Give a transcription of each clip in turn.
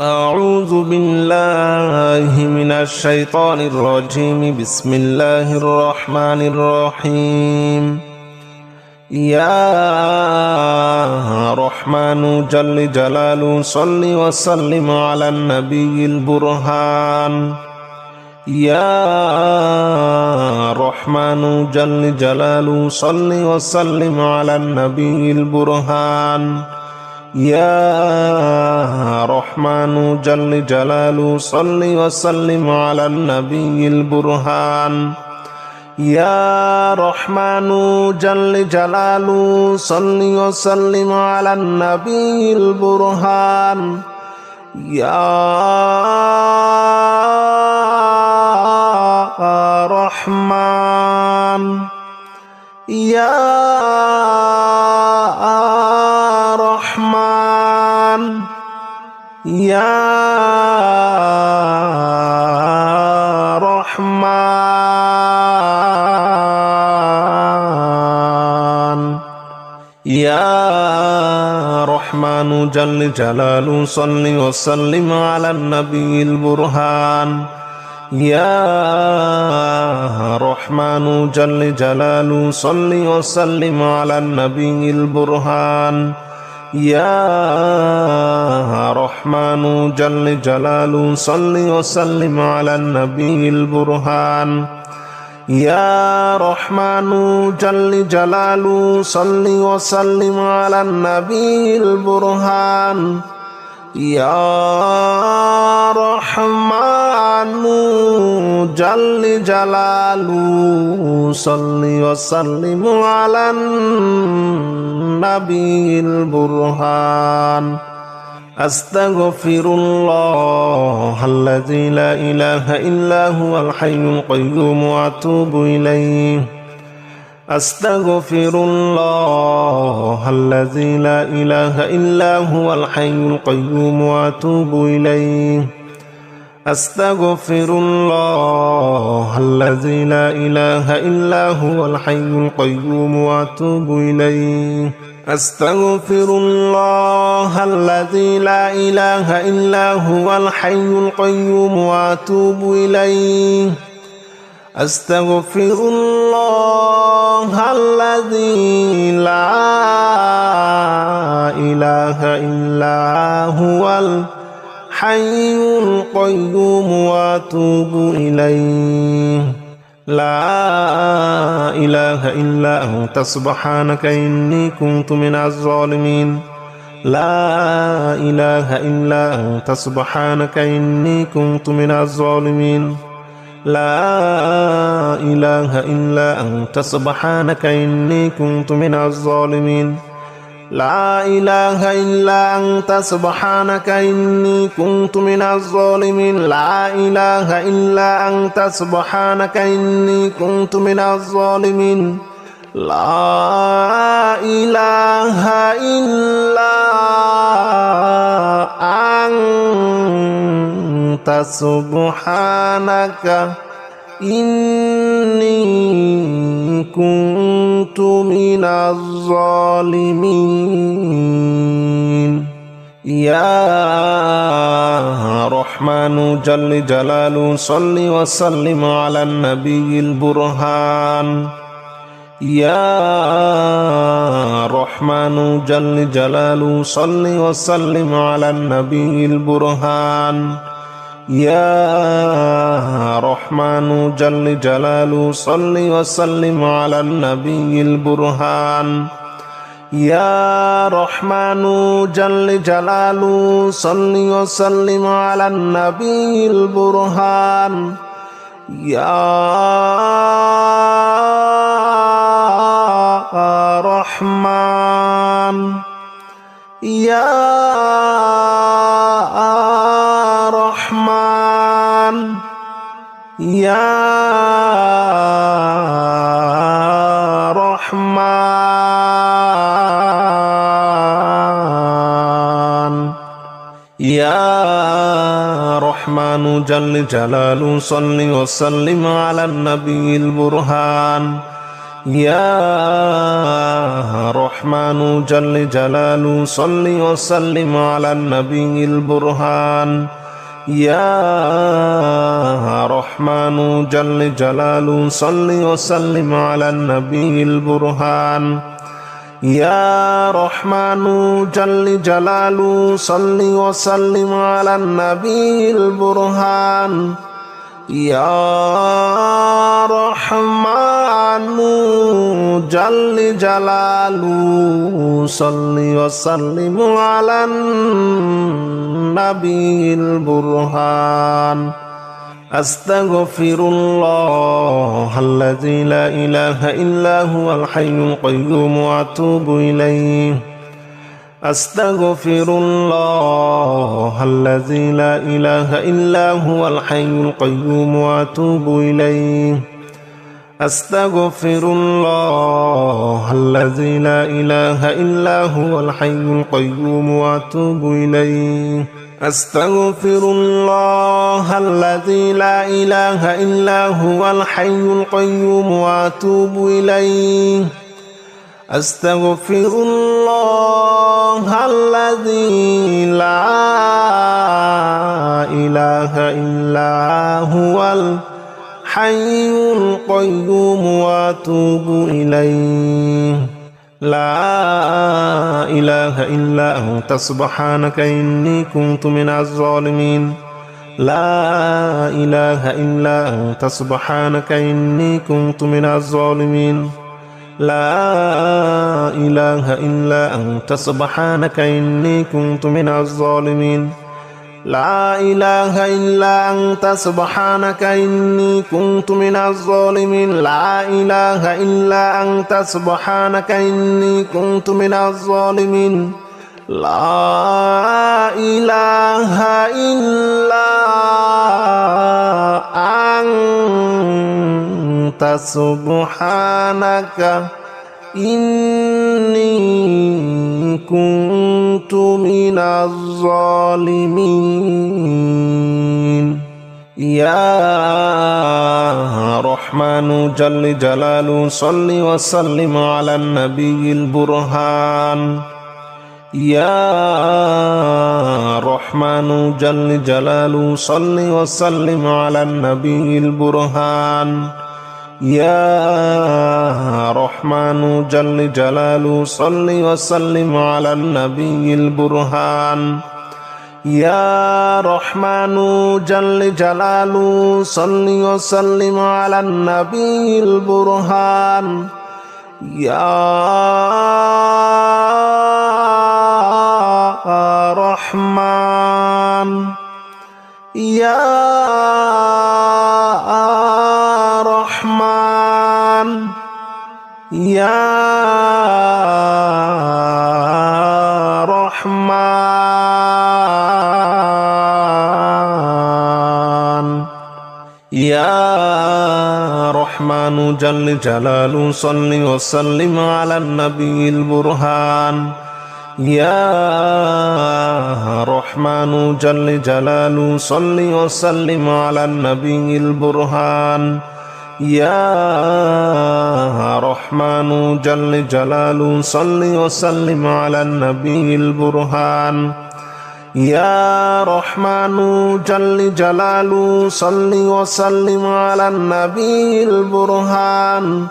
أعوذ بالله من الشيطان الرجيم. بسم الله الرحمن الرحيم. يا رحمن جل جلاله صل وسلم على النبي البرهان. يا رحمن جل جلاله صل وسلم على النبي البرهان. يا رحمن جل جلاله صل وسلم على النبي البرهان. يا رحمن جل جلاله صل وسلم على النبي البرهان. يا رحمن يا رحمن يا رحمن يا رحمن جل جلاله صل وسلم على النبي البرهان. يا رحمن جل جلاله صل وسلم على النبي البرهان. يا رحمن جل جلاله صل وسلم على النبي البرهان. يا رحمن جل جلاله صل وسلم على النبي البرهان. يا رحمن جل جلاله صل وسلم على النبي البرهان. أستغفر الله الذي لا إله إلا هو الحي القيوم وأتوب إليه. أستغفر الله الذي لا إله إلا هو الحي القيوم وأتوب إليه. أستغفر الله الذي لا إله إلا هو الحي القيوم وأتوب إليه. أستغفر الله الذي لا إله إلا هو الحي القيوم وأتوب إليه. أستغفر الله الذي لا إله إلا هو الحي القيوم وأتوب إليه. لا إله إلا أنت سبحانك إني كنت من الظالمين. لا إله إلا أنت سبحانك إني كنت من الظالمين. لا إله إلا أنت سبحانك إني كنت من الظالمين. لا إله إلا أنت سبحانك إني كنت من الظالمين. لا إله إلا أنت سبحانك إني كنت من الظالمين. لا إله إلا أنت سبحانك إني كنت من الظالمين. يا رحمن جل جلاله صل وسلم على النبي البرهان. يا رحمن جل جلاله صل وسلم على النبي البرهان. يا رحمن جل جلاله صل وسلم على النبي البرهان. يا رحمن جل جلاله صل وسلم على النبي البرهان. يا رحمن يا رحمن يا رحمن يا رحمن جل جلاله صل وسلم على النبي البرهان. يا رحمن جل جلاله صل وسلم على النبي البرهان يا رحمن جل جلاله صل وسلم على النبي البرهان يا رحمن جل جلاله صل وسلم على النبي البرهان يا رحمن جل جلاله صل وسلم على النبي البرهان أستغفر الله الذي لا إله إلا هو الحي القيوم وأتوب إليه أستغفر الله الذي لا إله إلا هو الحي القيوم وأتوب إليه أستغفر الله الذي لا إله إلا هو الحي القيوم وأتوب إليه أستغفر الله الذي لا إله إلا هو الحي القيوم وأتوب إليه أستغفر الله الذي لا إله إلا هو الحي القيوم وأتوب إليه لا إله إلا أنت سبحانك إني كنت من الظالمين لا إله إلا أنت سبحانك إني كنت من الظالمين لا إله إلا أنت سبحانك إني كنت من الظالمين لا إله إلا أنت سبحانك إني كنت من الظالمين لا إله إلا أنت سبحانك إني كنت من الظالمين لا إله إلا أنت سبحانك إني كنت من الظالمين يا رحمن جل جلاله صل وسلم على النبي البرهان يا رحمن جل جلاله صل وسلم على النبي البرهان يا رحمن جل جلاله صل وسلم على النبي البرهان يا رحمن جل جلاله صل وسلم على النبي البرهان يا رحمن يا رحمن يا رحمن يا رحمن جل جلاله صل وسلم على النبي البرهان يا رحمن جل جلاله صل وسلم على النبي البرهان يا رحمن جل جلاله صل وسلم على النبي البرهان يا رحمن جل جلاله صل وسلم على النبي البرهان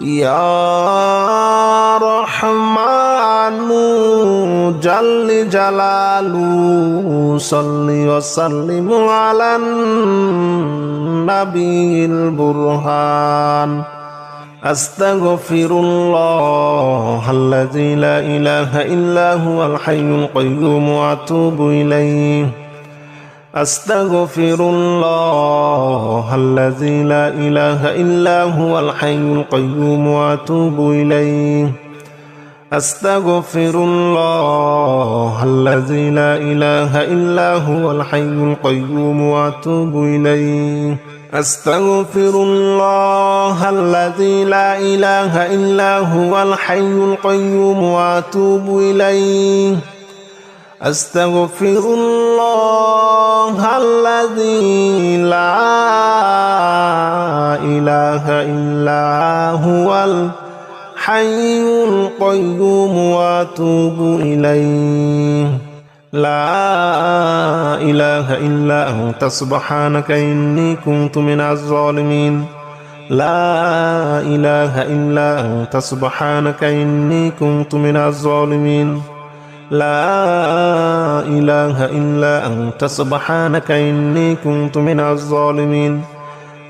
يا رحمن جل جلاله صل وسلم على النبي البرهان أستغفر الله الذي لا إله إلا هو الحي القيوم وأتوب إليه أستغفر الله الذي لا إله إلا هو الحي القيوم وأتوب إليه أستغفر الله الذي لا إله إلا هو الحي القيوم وأتوب إليه أستغفر الله الذي لا إله إلا هو الحي القيوم وأتوب إليه أستغفر الله الذي لا إله إلا هو الحي القيوم وأتوب إليه لا إله إلا أنت سبحانك إني كنت من الظالمين لا إله إلا أنت سبحانك إني كنت من الظالمين لا إله إلا أنت سبحانك إني كنت من الظالمين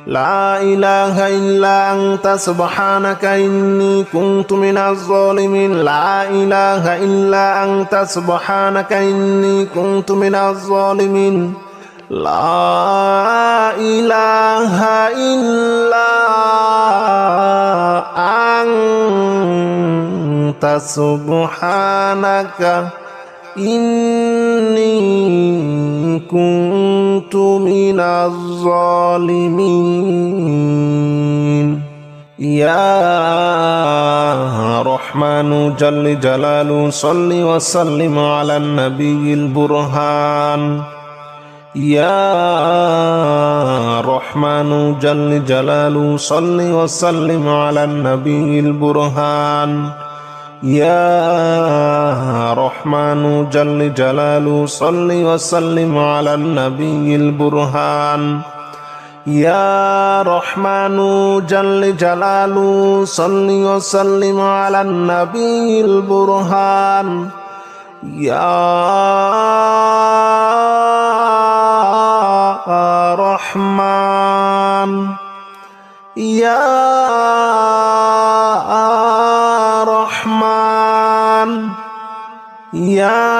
لا إله إلا أنت سبحانك إني كنت من الظالمين لا إله إلا أنت سبحانك إني كنت من الظالمين لا إله إلا أنت سبحانك إني كنت من الظالمين يا رحمن جل جلاله صل وسلم على النبي البرهان يا رحمن جل جلاله صل وسلم على النبي البرهان يا رحمن جل جلاله صل وسلم على النبي البرهان يا رحمن جل جلاله صل وسلم على النبي البرهان يا رحمن يا رحمن يا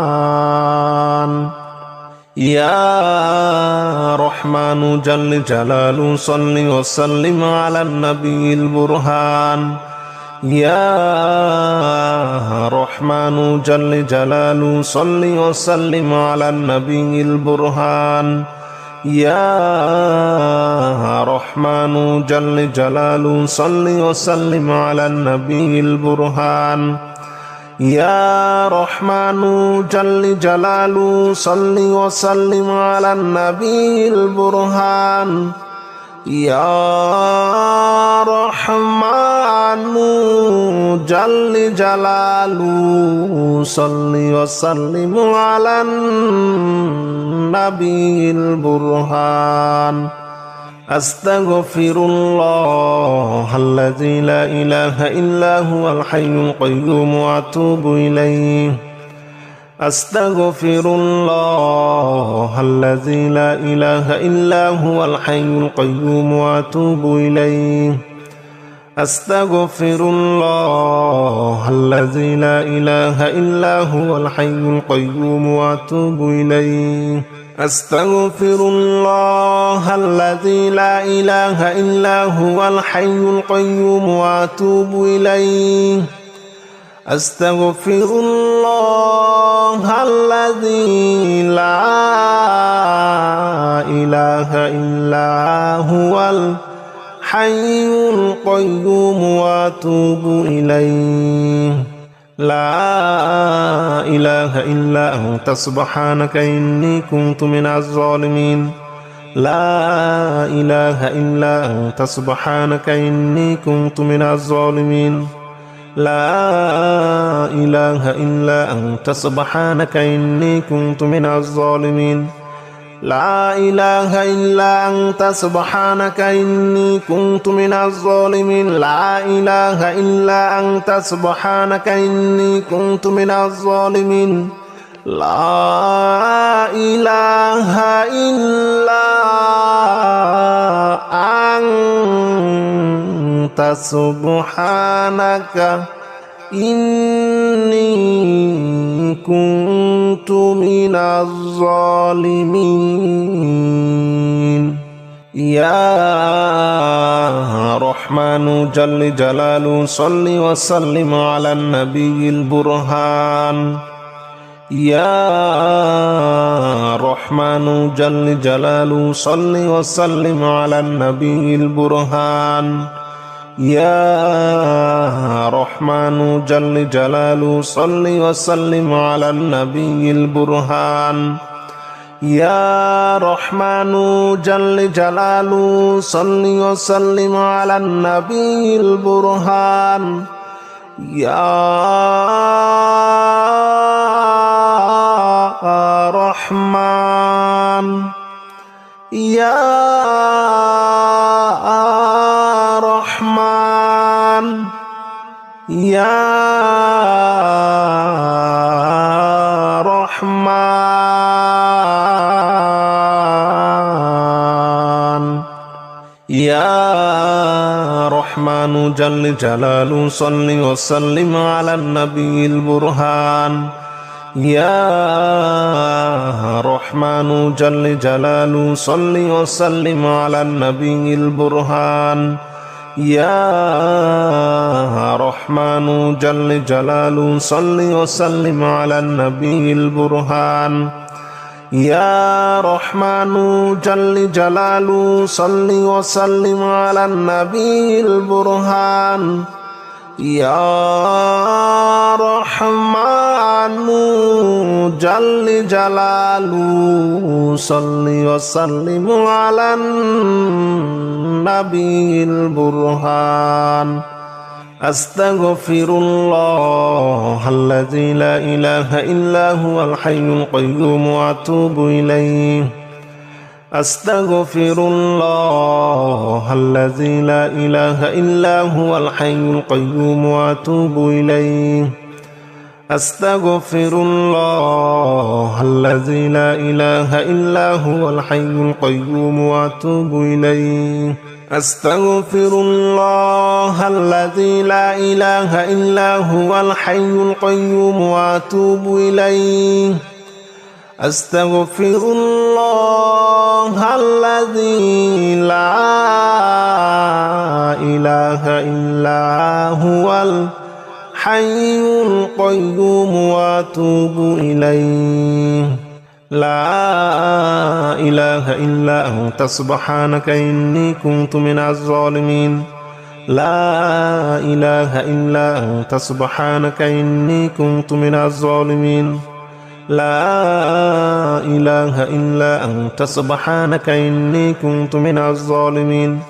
رحمن يا رحمن جل جلاله صل وسلم على النبي البرهان يا رحمن جل جلاله صل وسلم على النبي البرهان يا رحمن جل جلاله صل وسلم على النبي البرهان يا رحمن جل جلاله صل وسلم على النبي البرهان يا رحمن جل جلاله صل وسلم على النبي البرهان أستغفر الله الذي لا إله إلا هو الحي القيوم وأتوب إليه أستغفر الله الذي لا إله إلا هو الحي القيوم وأتوب إليه أستغفر الله الذي لا إله إلا هو الحي القيوم وأتوب إليه أستغفر الله الذي لا إله إلا هو الحي القيوم وأتوب إليه أستغفر الله الذي لا إله إلا هو الحي القيوم وأتوب إليه لا إله إلا أنت سبحانك إني كنت من الظالمين لا إله إلا أنت سبحانك إني كنت من الظالمين لا إله إلا أنت سبحانك إني كنت من الظالمين لا إله إلا أنت سبحانك إني كنت من الظالمين لا إله إلا أنت سبحانك إني كنت من الظالمين لا إله إلا أنت سبحانك إني كنت من الظالمين يا رحمن جل جلاله صل وسلم على النبي البرهان يا رحمن جل جلاله صل وسلم على النبي البرهان يا رحمن الرحمن جل جلاله صل وسلم على النبي البرهان يا رحمن جل جلاله صل وسلم على النبي البرهان يا رحمن يا رحمن يا رحمن يا رحمن جل جلاله صل وسلم على النبي البرهان يا رحمن جل جلاله صل وسلم على النبي البرهان يا رحمن جل جلاله صل وسلم على النبي البرهان يا رحمن جل جلاله صل وسلم على النبي البرهان يا رحمن جل جلاله صل وسلم على النبي البرهان أستغفر الله الذي لا إله إلا هو الحي القيوم وأتوب إليه أستغفر الله الذي لا إله إلا هو الحي القيوم وأتوب إليه أستغفر الله الذي لا إله إلا هو الحي القيوم وأتوب إليه أستغفر الله الذي لا إله إلا هو الحي القيوم وأتوب إليه أستغفر الله الذي لا إله إلا هو الحي القيوم وأتوب إليه لا إله إلا أنت سبحانك إني كنت من الظالمين لا إله إلا أنت سبحانك إني كنت من الظالمين لا إله إلا أنت سبحانك إني كنت من الظالمين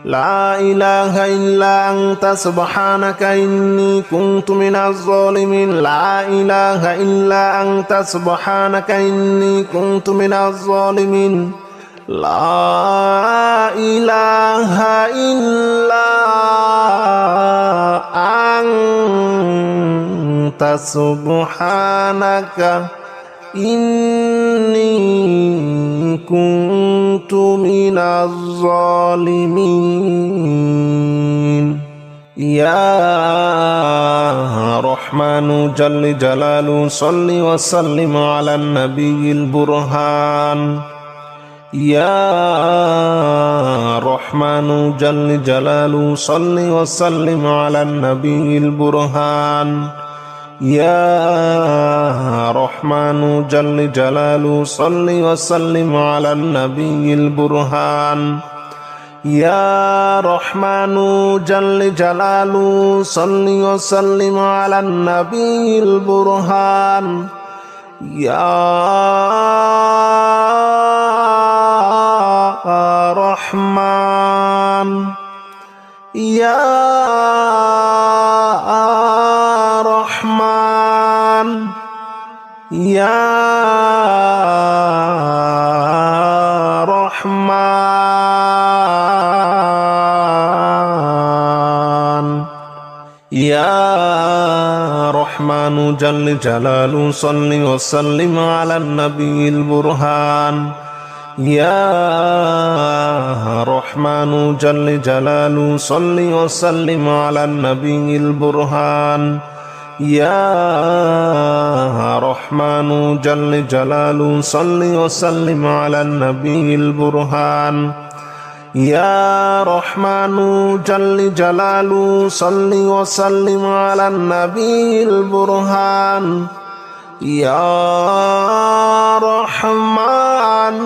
لا إله إلا أنت سبحانك إني كنت من الظالمين لا إله إلا أنت سبحانك إني كنت من الظالمين لا إله إلا أنت سبحانك إني كنت من الظالمين يا رحمن جل جلاله صل وسلم على النبي البرهان يا رحمن جل جلاله صل وسلم على النبي البرهان يا رحمن جل جلاله صل وسلم على النبي البرهان يا رحمن جل جلاله صل وسلم على النبي البرهان يا رحمن يا رحمن يا رحمن يا رحمن جل جلاله صل وسلم على النبي البرهان يا رحمن جل جلاله صل وسلم على النبي البرهان يا رحمن جل جلاله صل وسلم على النبي البرهان يا رحمن جل جلاله صل وسلم على النبي البرهان يا رحمن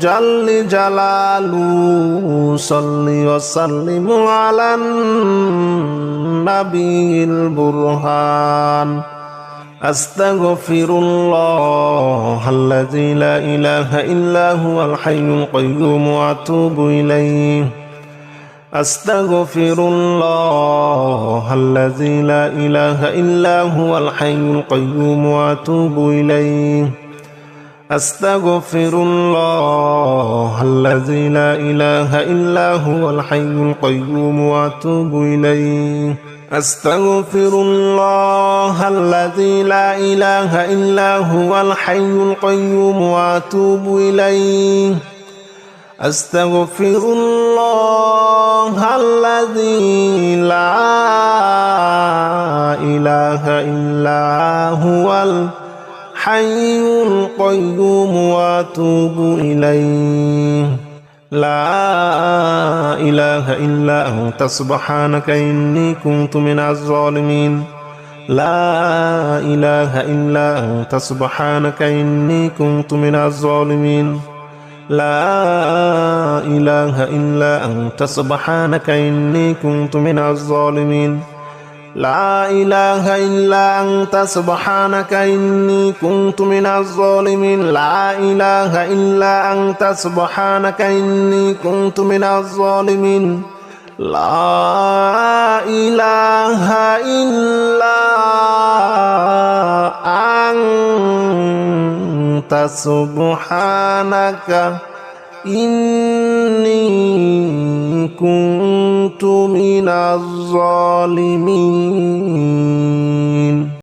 جل جلاله صل وسلم على به البرهان أستغفر الله الذي لا إله إلا هو الحي القيوم وأتوب إليه أستغفر الله الذي لا إله إلا هو الحي القيوم وأتوب إليه أستغفر الله الذي لا إله إلا هو الحي القيوم وأتوب إليه أستغفر الله الذي لا إله إلا هو الحي القيوم وأتوب إليه أستغفر الله الذي لا إله إلا هو الحي القيوم وأتوب إليه لا إله إلا أنت سبحانك إني كنت من الظالمين لا إله إلا أنت سبحانك إني كنت من الظالمين لا إله إلا أنت سبحانك إني كنت من الظالمين لا إله إلا أنت سبحانك إني كنت من الظالمين لا إله إلا أنت سبحانك إني كنت من الظالمين لا إله إلا أنت سبحانك إني كنت من الظالمين.